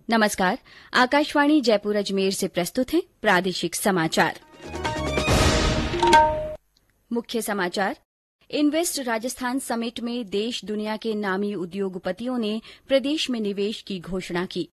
नमस्कार। आकाशवाणी जयपुर अजमेर से प्रस्तुत हैं प्रादेशिक समाचार। मुख्य समाचार। इन्वेस्ट राजस्थान समिट में देश दुनिया के नामी उद्योगपतियों ने प्रदेश में निवेश की घोषणा की।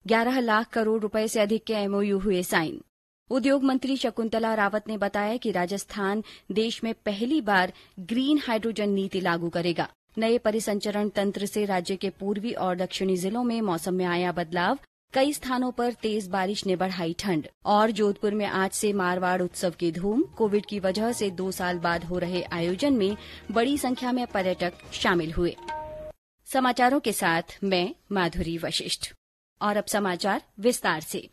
11 लाख करोड़ रुपए से अधिक के एमओयू हुए साइन। उद्योग मंत्री शकुंतला रावत ने बताया कि राजस्थान देश में पहली बार ग्रीन हाइड्रोजन नीति लागू करेगा। नए परिसंचरण तंत्र से राज्य के पूर्वी और दक्षिणी जिलों में मौसम में आया बदलाव। कई स्थानों पर तेज बारिश ने बढ़ाई ठंड। और जोधपुर में आज से मारवाड़ उत्सव की धूम। कोविड की वजह से 2 साल बाद हो रहे आयोजन में बड़ी संख्या में पर्यटक शामिल हुए। समाचारों के साथ मैं माधुरी वशिष्ठ। और अब समाचार विस्तार से।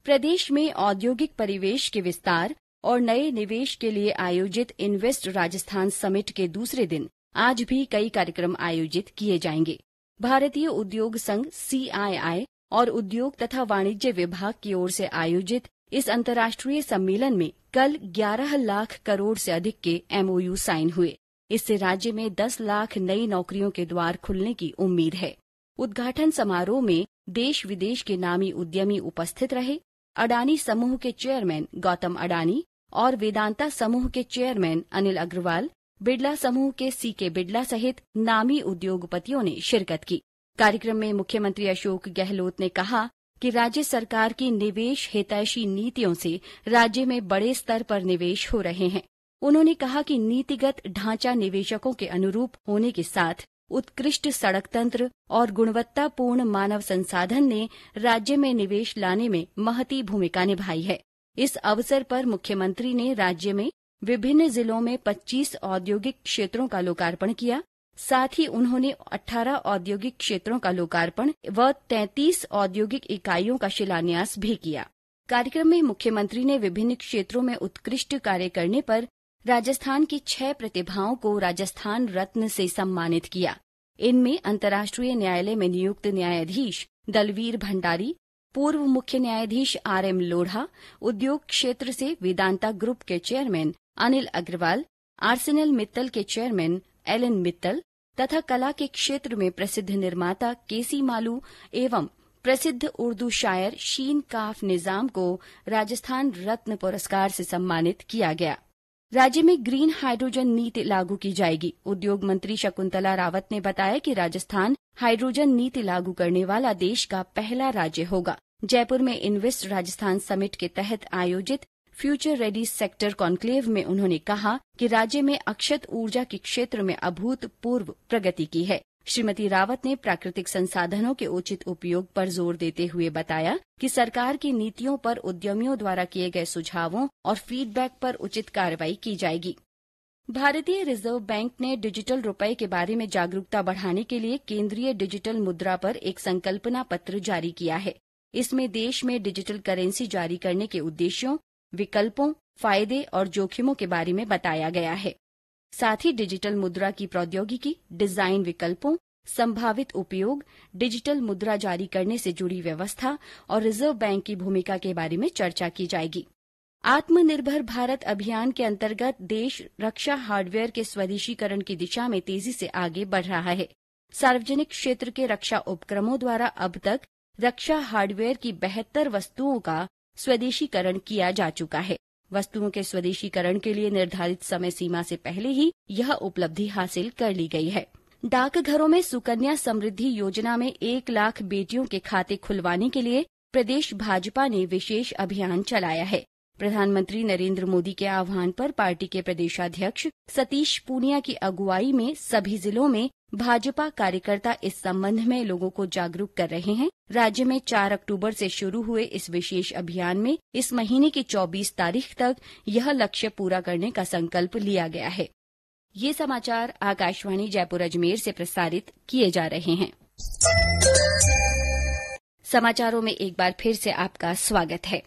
प्रदेश में औद्योगिक परिवेश के विस्तार और नए निवेश के लिए आयोजित इन्वेस्ट राजस्थान समिट के दूसरे दिन आज भी कई कार्यक्रम आयोजित किए जाएंगे। भारतीय उद्योग संघ CII और उद्योग तथा वाणिज्य विभाग की ओर से आयोजित इस अंतर्राष्ट्रीय सम्मेलन में कल 11 लाख करोड़ से अधिक के MOU साइन हुए। इससे राज्य में 10 लाख नई नौकरियों के द्वार खुलने की उम्मीद है। उद्घाटन समारोह में देश विदेश के नामी उद्यमी उपस्थित रहे। अडानी समूह के चेयरमैन गौतम अडानी और वेदांता समूह के चेयरमैन अनिल अग्रवाल, बिड़ला समूह के CK बिड़ला सहित नामी उद्योगपतियों ने शिरकत की। कार्यक्रम में मुख्यमंत्री अशोक गहलोत ने कहा कि राज्य सरकार की निवेश हितैषी नीतियों से राज्य में बड़े स्तर पर निवेश हो रहे हैं। उन्होंने कहा कि नीतिगत ढांचा निवेशकों के अनुरूप होने के साथ उत्कृष्ट सड़क तंत्र और गुणवत्तापूर्ण मानव संसाधन ने राज्य में निवेश लाने में महती भूमिका निभाई है। इस अवसर पर मुख्यमंत्री ने राज्य में विभिन्न जिलों में 25 औद्योगिक क्षेत्रों का लोकार्पण किया। साथ ही उन्होंने 18 औद्योगिक क्षेत्रों का लोकार्पण व 33 औद्योगिक इकाइयों का शिलान्यास भी किया। कार्यक्रम में मुख्यमंत्री ने विभिन्न क्षेत्रों में उत्कृष्ट कार्य करने पर राजस्थान की 6 प्रतिभाओं को राजस्थान रत्न से सम्मानित किया। इनमें अंतर्राष्ट्रीय न्यायालय में नियुक्त न्यायाधीश दलवीर भंडारी, पूर्व मुख्य न्यायाधीश RM लोढ़ा, उद्योग क्षेत्र से वेदांता ग्रुप के चेयरमैन अनिल अग्रवाल, आर्सेनल मित्तल के चेयरमैन एलन मित्तल तथा कला के क्षेत्र में प्रसिद्ध निर्माता KC मालू एवं प्रसिद्ध उर्दू शायर शीन काफ निजाम को राजस्थान रत्न पुरस्कार से सम्मानित किया गया। राज्य में ग्रीन हाइड्रोजन नीति लागू की जाएगी। उद्योग मंत्री शकुंतला रावत ने बताया कि राजस्थान हाइड्रोजन नीति लागू करने वाला देश का पहला राज्य होगा। जयपुर में इन्वेस्ट राजस्थान समिट के तहत आयोजित फ्यूचर रेडी सेक्टर कॉन्क्लेव में उन्होंने कहा कि राज्य में अक्षत ऊर्जा के क्षेत्र में अभूतपूर्व प्रगति की है। श्रीमती रावत ने प्राकृतिक संसाधनों के उचित उपयोग पर जोर देते हुए बताया कि सरकार की नीतियों पर उद्यमियों द्वारा किए गए सुझावों और फीडबैक पर उचित कार्रवाई की जाएगी। भारतीय रिजर्व बैंक ने डिजिटल रुपए के बारे में जागरूकता बढ़ाने के लिए केंद्रीय डिजिटल मुद्रा पर एक संकल्पना पत्र जारी किया है। इसमें देश में डिजिटल करेंसी जारी करने के उद्देश्यों, विकल्पों, फायदे और जोखिमों के बारे में बताया गया है। साथ ही डिजिटल मुद्रा की प्रौद्योगिकी, डिजाइन विकल्पों, संभावित उपयोग, डिजिटल मुद्रा जारी करने से जुड़ी व्यवस्था और रिजर्व बैंक की भूमिका के बारे में चर्चा की जाएगी। आत्मनिर्भर भारत अभियान के अंतर्गत देश रक्षा हार्डवेयर के स्वदेशीकरण की दिशा में तेजी से आगे बढ़ रहा है। सार्वजनिक क्षेत्र के रक्षा उपक्रमों द्वारा अब तक रक्षा हार्डवेयर की 72 वस्तुओं का स्वदेशीकरण किया जा चुका है। वस्तुओं के स्वदेशीकरण के लिए निर्धारित समय सीमा से पहले ही यह उपलब्धि हासिल कर ली गई है। डाकघरों में सुकन्या समृद्धि योजना में 1 लाख बेटियों के खाते खुलवाने के लिए प्रदेश भाजपा ने विशेष अभियान चलाया है। प्रधानमंत्री नरेंद्र मोदी के आह्वान पर पार्टी के प्रदेशाध्यक्ष सतीश पूनिया की अगुवाई में सभी जिलों में भाजपा कार्यकर्ता इस संबंध में लोगों को जागरूक कर रहे हैं। राज्य में 4 अक्टूबर से शुरू हुए इस विशेष अभियान में इस महीने की 24 तारीख तक यह लक्ष्य पूरा करने का संकल्प लिया गया है। ये समाचार आकाशवाणी जयपुर अजमेर से प्रसारित किए जा रहे हैं। समाचारों में एक बार फिर से आपका स्वागत है।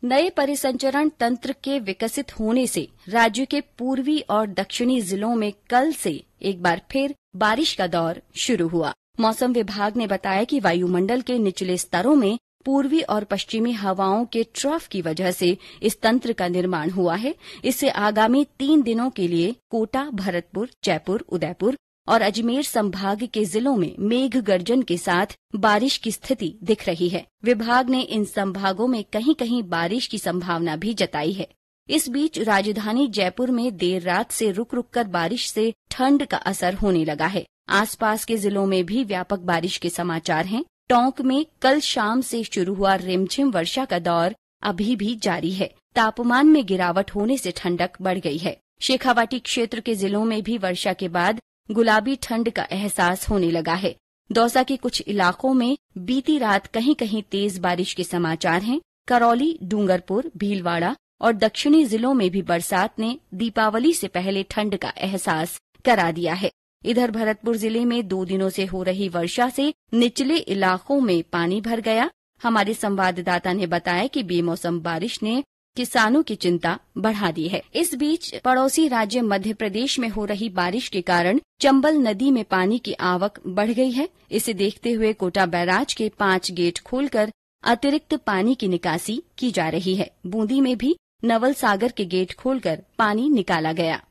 नए परिसंचरण तंत्र के विकसित होने से राज्य के पूर्वी और दक्षिणी जिलों में कल से एक बार फिर बारिश का दौर शुरू हुआ। मौसम विभाग ने बताया कि वायुमंडल के निचले स्तरों में पूर्वी और पश्चिमी हवाओं के ट्रफ की वजह से इस तंत्र का निर्माण हुआ है। इससे आगामी 3 दिनों के लिए कोटा, भरतपुर, जयपुर, उदयपुर, और अजमेर संभाग के जिलों में मेघ गर्जन के साथ बारिश की स्थिति दिख रही है। विभाग ने इन संभागों में कहीं कहीं बारिश की संभावना भी जताई है। इस बीच राजधानी जयपुर में देर रात से रुक रुक कर बारिश से ठंड का असर होने लगा है। आसपास के जिलों में भी व्यापक बारिश के समाचार हैं। टोंक में कल शाम से शुरू हुआ रिमझिम वर्षा का दौर अभी भी जारी है। तापमान में गिरावट होने से ठंडक बढ़ गई है। शेखावाटी क्षेत्र के जिलों में भी वर्षा के बाद गुलाबी ठंड का एहसास होने लगा है। दौसा के कुछ इलाकों में बीती रात कहीं कहीं तेज बारिश के समाचार हैं। करौली, डूंगरपुर, भीलवाड़ा और दक्षिणी जिलों में भी बरसात ने दीपावली से पहले ठंड का एहसास करा दिया है। इधर भरतपुर जिले में 2 दिनों से हो रही वर्षा से निचले इलाकों में पानी भर गया। हमारे संवाददाता ने बताया कि बेमौसम बारिश ने किसानों की चिंता बढ़ा दी है। इस बीच पड़ोसी राज्य मध्य प्रदेश में हो रही बारिश के कारण चंबल नदी में पानी की आवक बढ़ गई है। इसे देखते हुए कोटा बैराज के 5 गेट खोलकर अतिरिक्त पानी की निकासी की जा रही है। बूंदी में भी नवल सागर के गेट खोलकर पानी निकाला गया।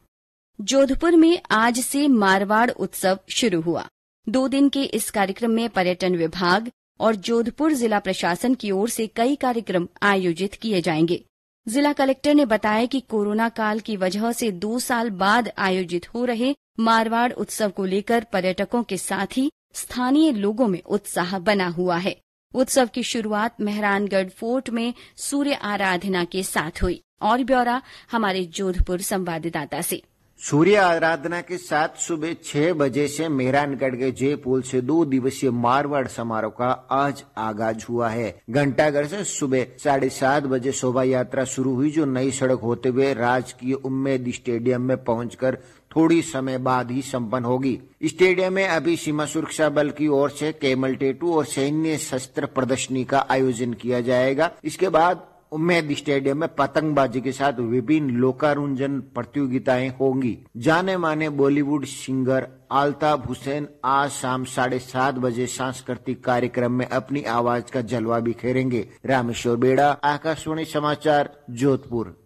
जोधपुर में आज से मारवाड़ उत्सव शुरू हुआ। 2 दिन के इस कार्यक्रम में पर्यटन विभाग और जोधपुर जिला प्रशासन की ओर से कई कार्यक्रम आयोजित किए जाएंगे। जिला कलेक्टर ने बताया कि कोरोना काल की वजह से 2 साल बाद आयोजित हो रहे मारवाड़ उत्सव को लेकर पर्यटकों के साथ ही स्थानीय लोगों में उत्साह बना हुआ है। उत्सव की शुरुआत मेहरानगढ़ फोर्ट में सूर्य आराधना के साथ हुई। और ब्यौरा हमारे जोधपुर संवाददाता से। सूर्य आराधना के साथ सुबह 6 बजे से मेहरानगढ़ के जय पुल से 2 दिवसीय मारवाड़ समारोह का आज आगाज हुआ है। घंटाघर से सुबह 7:30 बजे शोभा यात्रा शुरू हुई, जो नई सड़क होते हुए राजकीय उम्मेद स्टेडियम में पहुंचकर थोड़ी समय बाद ही संपन्न होगी। स्टेडियम में अभी सीमा सुरक्षा बल की ओर से कैमल टेटू और सैन्य शस्त्र प्रदर्शनी का आयोजन किया जाएगा। इसके बाद उम्मेद स्टेडियम में पतंगबाजी के साथ विभिन्न लोकारुंजन प्रतियोगिताएं होंगी। जाने माने बॉलीवुड सिंगर अल्ताफ हुसैन आज शाम 7:30 बजे सांस्कृतिक कार्यक्रम में अपनी आवाज का जलवा बिखेरेंगे। रामेश्वर बेड़ा, आकाशवाणी समाचार, जोधपुर।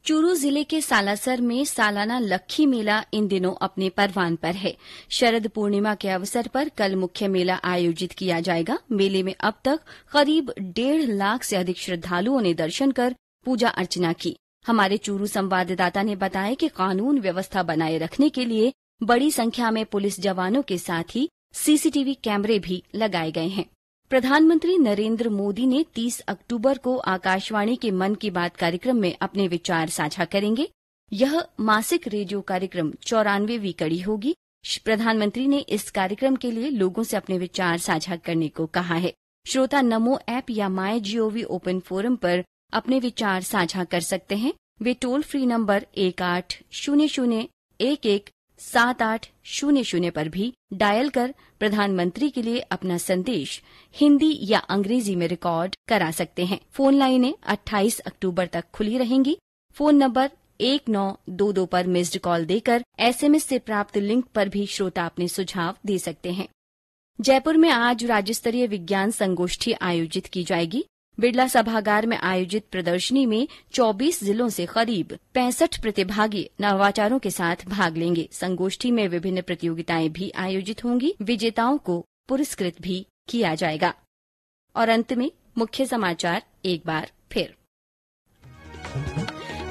चूरू जिले के सालासर में सालाना लक्खी मेला इन दिनों अपने परवान पर है। शरद पूर्णिमा के अवसर पर कल मुख्य मेला आयोजित किया जाएगा। मेले में अब तक करीब 1.5 लाख से अधिक श्रद्धालुओं ने दर्शन कर पूजा अर्चना की। हमारे चूरू संवाददाता ने बताया कि कानून व्यवस्था बनाए रखने के लिए बड़ी संख्या में पुलिस जवानों के साथ ही सीसीटीवी कैमरे भी लगाए गए हैं। प्रधानमंत्री नरेंद्र मोदी ने 30 अक्टूबर को आकाशवाणी के मन की बात कार्यक्रम में अपने विचार साझा करेंगे। यह मासिक रेडियो कार्यक्रम 94वीं कड़ी होगी। प्रधानमंत्री ने इस कार्यक्रम के लिए लोगों से अपने विचार साझा करने को कहा है। श्रोता नमो ऐप या MyGov ओपन फोरम पर अपने विचार साझा कर सकते हैं। वे टोल फ्री नंबर 1800-11-7800 पर भी डायल कर प्रधानमंत्री के लिए अपना संदेश हिंदी या अंग्रेजी में रिकॉर्ड करा सकते हैं। फोन लाइनें 28 अक्टूबर तक खुली रहेंगी। फोन नंबर 1922 पर मिस्ड कॉल देकर SMS से प्राप्त लिंक पर भी श्रोता अपने सुझाव दे सकते हैं। जयपुर में आज राज्य स्तरीय विज्ञान संगोष्ठी आयोजित की जाएगी। बिड़ला सभागार में आयोजित प्रदर्शनी में 24 जिलों से करीब 65 प्रतिभागी नवाचारों के साथ भाग लेंगे। संगोष्ठी में विभिन्न प्रतियोगिताएं भी आयोजित होंगी। विजेताओं को पुरस्कृत भी किया जाएगा। और अंत में मुख्य समाचार एक बार फिर।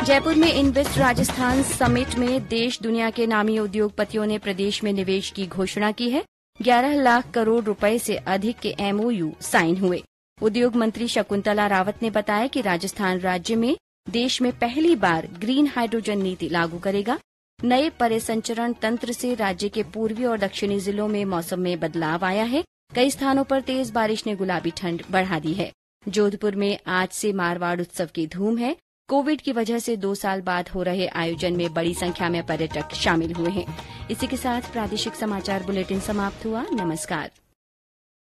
जयपुर में इन्वेस्ट राजस्थान समिट में देश दुनिया के नामी उद्योगपतियों ने प्रदेश में निवेश की घोषणा की है। 11 लाख करोड़ रुपए से अधिक के MOU साइन हुए। उद्योग मंत्री शकुंतला रावत ने बताया कि राजस्थान राज्य में देश में पहली बार ग्रीन हाइड्रोजन नीति लागू करेगा। नए परिसंचरण तंत्र से राज्य के पूर्वी और दक्षिणी जिलों में मौसम में बदलाव आया है। कई स्थानों पर तेज बारिश ने गुलाबी ठंड बढ़ा दी है। जोधपुर में आज से मारवाड़ उत्सव की धूम है। कोविड की वजह से 2 साल बाद हो रहे आयोजन में बड़ी संख्या में पर्यटक शामिल हुए हैं। इसी के साथ प्रादेशिक समाचार बुलेटिन समाप्त हुआ। नमस्कार।